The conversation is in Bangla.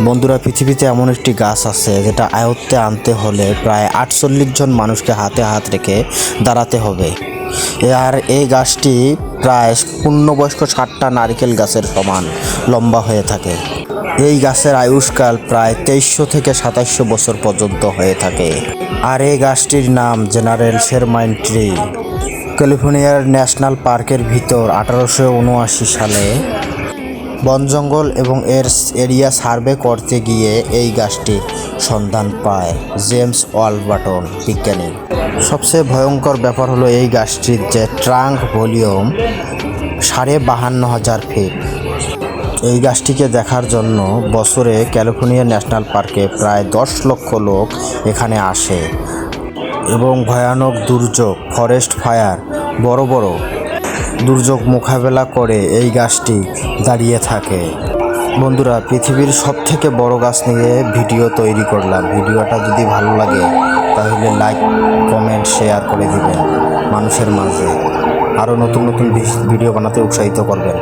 বন্ধুরা, পৃথিবীতে এমন একটি গাছ আছে যেটা আয়ত্তে আনতে হলে প্রায় 48 জন মানুষকে হাতে হাত রেখে দাঁড়াতে হবে। আর এই গাছটি প্রায় পূর্ণবয়স্ক 60টা নারকেল গাছের সমান লম্বা হয়ে থাকে। এই গাছের আয়ুষ্কাল প্রায় 2300 থেকে 2700 বছর পর্যন্ত হয়ে থাকে। আর এই গাছটির নাম জেনারেল শেরমাইন ট্রি। ক্যালিফোর্নিয়ার ন্যাশনাল পার্কের ভিতর 1879 সালে বন জঙ্গল এবং এর এরিয়া সার্ভে করতে গিয়ে এই গাছটির সন্ধান পায় জেমস ওয়ালবার্টন বিজ্ঞানী। সবচেয়ে ভয়ঙ্কর ব্যাপার হলো এই গাছটির যে ট্রাঙ্ক ভলিউম 52,500 ফিট। এই গাছটিকে দেখার জন্য বছরে ক্যালিফোর্নিয়া ন্যাশনাল পার্কে প্রায় 10 লক্ষ লোক এখানে আসে এবং ভয়ানক দুর্যোগ, ফরেস্ট ফায়ার, বড় বড় দুর্যোগ মোকাবেলা করে এই গাছটি দাঁড়িয়ে থাকে। বন্ধুরা, পৃথিবীর সবথেকে বড় গাছ নিয়ে ভিডিও তৈরি করলাম। ভিডিওটা যদি ভালো লাগে তাহলে লাইক, কমেন্ট, শেয়ার করে দিবেন, মানুষের মাঝে আরও নতুন নতুন ভিডিও বানাতে উৎসাহিত করবেন।